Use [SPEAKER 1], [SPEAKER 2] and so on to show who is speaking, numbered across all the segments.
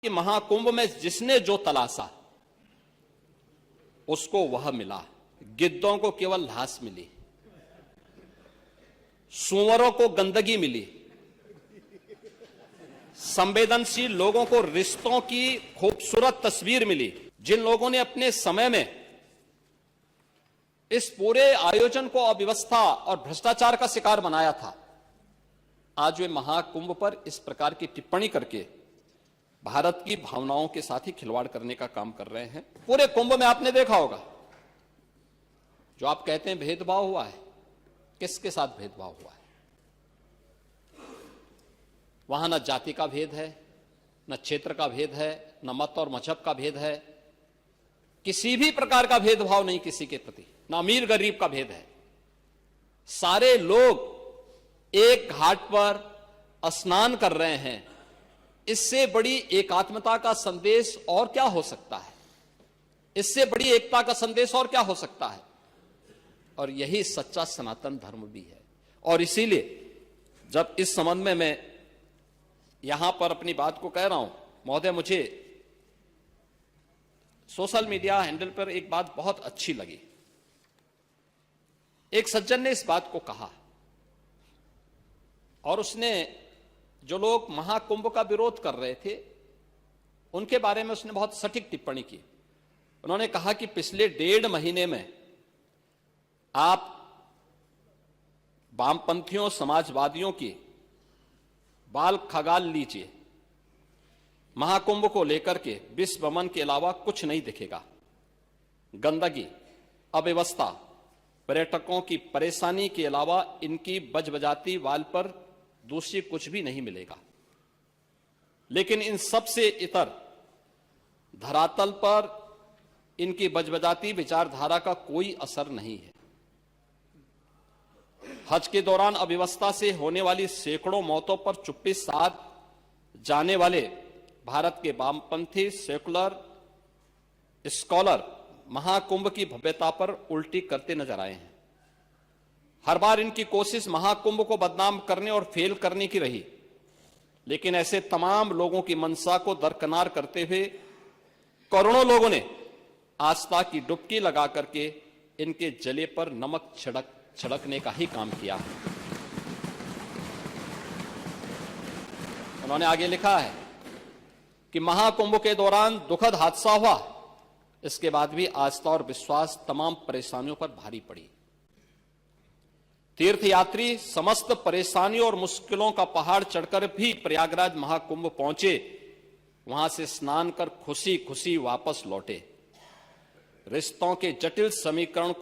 [SPEAKER 1] कि महाकुंभ में जिसने जो तलाशा उसको वह मिला। गिद्धों को केवल घास मिली, सूअरों को गंदगी मिली, संवेदनशील लोगों को रिश्तों की खूबसूरत तस्वीर मिली। जिन लोगों ने अपने समय में इस पूरे आयोजन को अव्यवस्था और भ्रष्टाचार का शिकार बनाया था, आज वे महाकुंभ पर इस प्रकार की टिप्पणी करके भारत की भावनाओं के साथ ही खिलवाड़ करने का काम कर रहे हैं। पूरे कुंभ में आपने देखा होगा, जो आप कहते हैं भेदभाव हुआ है, किसके साथ भेदभाव हुआ है? वहां न जाति का भेद है, न क्षेत्र का भेद है, न मत और मजहब का भेद है, किसी भी प्रकार का भेदभाव नहीं किसी के प्रति, न अमीर गरीब का भेद है। सारे लोग एक घाट पर स्नान कर रहे हैं। इससे बड़ी एकात्मता का संदेश और क्या हो सकता है? इससे बड़ी एकता का संदेश और क्या हो सकता है? और यही सच्चा सनातन धर्म भी है। और इसीलिए जब इस संबंध में मैं यहां पर अपनी बात को कह रहा हूं, महोदय, मुझे सोशल मीडिया हैंडल पर एक बात बहुत अच्छी लगी। एक सज्जन ने इस बात को कहा और उसने जो लोग महाकुंभ का विरोध कर रहे थे उनके बारे में उसने बहुत सटीक टिप्पणी की। उन्होंने कहा कि पिछले 1.5 महीने में आप वामपंथियों, समाजवादियों की बाल खगाल लीजिए, महाकुंभ को लेकर के विश्व भ्रमण के अलावा कुछ नहीं दिखेगा। गंदगी, अव्यवस्था, पर्यटकों की परेशानी के अलावा इनकी बजबजाती वाल पर दूसरी कुछ भी नहीं मिलेगा। लेकिन इन सब से इतर धरातल पर इनकी बजबजाती विचारधारा का कोई असर नहीं है। हज के दौरान अव्यवस्था से होने वाली सैकड़ों मौतों पर चुप्पी साध जाने वाले भारत के वामपंथी सेकुलर स्कॉलर महाकुंभ की भव्यता पर उल्टी करते नजर आए हैं। हर बार इनकी कोशिश महाकुंभ को बदनाम करने और फेल करने की रही, लेकिन ऐसे तमाम लोगों की मंशा को दरकिनार करते हुए करोड़ों लोगों ने आस्था की डुबकी लगा करके इनके जले पर नमक छिड़कने का ही काम किया है। उन्होंने आगे लिखा है कि महाकुंभ के दौरान दुखद हादसा हुआ, इसके बाद भी आस्था और विश्वास तमाम परेशानियों पर भारी पड़ी। तीर्थयात्री समस्त परेशानियों और मुश्किलों का पहाड़ चढ़कर भी प्रयागराज महाकुंभ पहुंचे, वहां से स्नान कर खुशी खुशी वापस लौटे। रिश्तों के जटिल समीकरण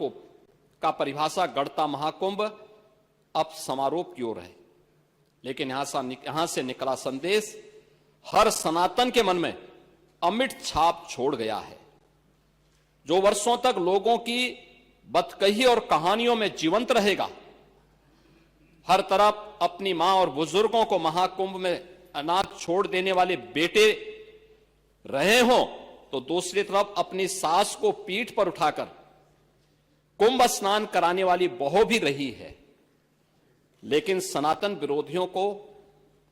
[SPEAKER 1] का परिभाषा गढ़ता महाकुंभ अब समारोह की ओर है, लेकिन यहां से निकला संदेश हर सनातन के मन में अमिट छाप छोड़ गया है, जो वर्षों तक लोगों की बतकही और कहानियों में जीवंत रहेगा। हर तरफ अपनी मां और बुजुर्गों को महाकुंभ में अनाथ छोड़ देने वाले बेटे रहे हों, तो दूसरी तरफ अपनी सास को पीठ पर उठाकर कुंभ स्नान कराने वाली बहू भी रही है। लेकिन सनातन विरोधियों को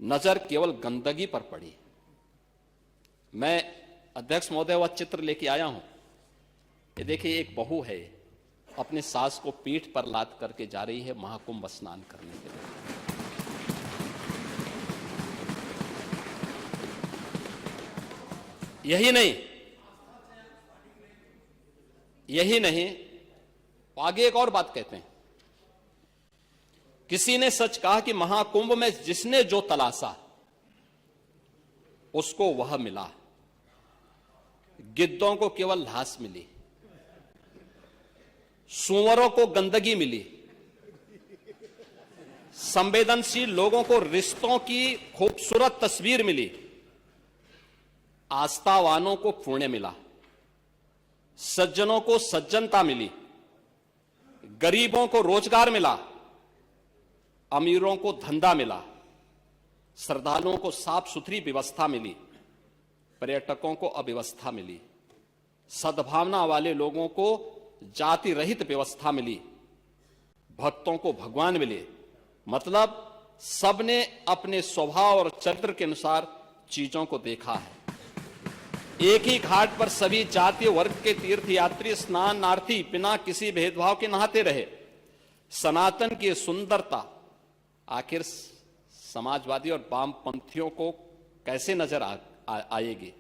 [SPEAKER 1] नजर केवल गंदगी पर पड़ी। मैं अध्यक्ष महोदय वह चित्र लेके आया हूं। ये देखिए, एक बहू है, अपने सास को पीठ पर लाद करके जा रही है महाकुंभ स्नान करने के लिए। यही नहीं, आगे एक और बात कहते हैं। किसी ने सच कहा कि महाकुंभ में जिसने जो तलाशा उसको वह मिला। गिद्धों को केवल घास मिली, सूअरों को गंदगी मिली, संवेदनशील लोगों को रिश्तों की खूबसूरत तस्वीर मिली, आस्थावानों को पुण्य मिला, सज्जनों को सज्जनता मिली, गरीबों को रोजगार मिला, अमीरों को धंधा मिला, श्रद्धालुओं को साफ सुथरी व्यवस्था मिली, पर्यटकों को अव्यवस्था मिली, सद्भावना वाले लोगों को जाति रहित व्यवस्था मिली, भक्तों को भगवान मिले। मतलब सबने अपने स्वभाव और चरित्र के अनुसार चीजों को देखा है। एक ही घाट पर सभी जातीय वर्ग के तीर्थयात्री स्नानार्थी बिना किसी भेदभाव के नहाते रहे। सनातन की सुंदरता आखिर समाजवादी और वामपंथियों को कैसे नजर आएगी,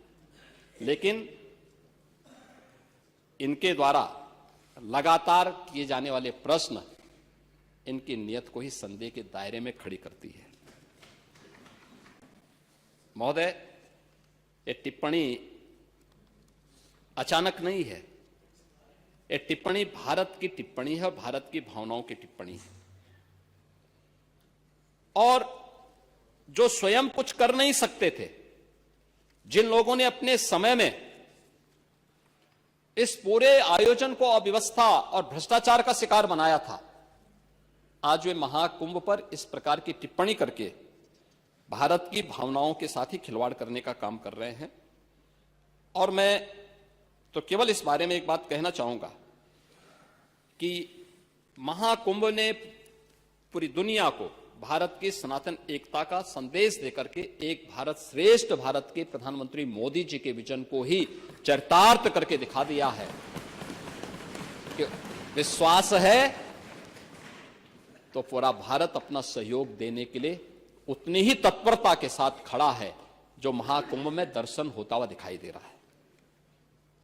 [SPEAKER 1] लेकिन इनके द्वारा लगातार किए जाने वाले प्रश्न इनकी नियत को ही संदेह के दायरे में खड़ी करती है। महोदय, ये टिप्पणी अचानक नहीं है। ये टिप्पणी भारत की टिप्पणी है और भारत की भावनाओं की टिप्पणी है। और जो स्वयं कुछ कर नहीं सकते थे, जिन लोगों ने अपने समय में इस पूरे आयोजन को अव्यवस्था और भ्रष्टाचार का शिकार बनाया था, आज वे महाकुंभ पर इस प्रकार की टिप्पणी करके भारत की भावनाओं के साथ ही खिलवाड़ करने का काम कर रहे हैं। और मैं तो केवल इस बारे में एक बात कहना चाहूंगा कि महाकुंभ ने पूरी दुनिया को भारत की सनातन एकता का संदेश देकर के एक भारत श्रेष्ठ भारत के प्रधानमंत्री मोदी जी के विजन को ही चरितार्थ करके दिखा दिया है कि विश्वास है तो पूरा भारत अपना सहयोग देने के लिए उतनी ही तत्परता के साथ खड़ा है जो महाकुंभ में दर्शन होता हुआ दिखाई दे रहा है।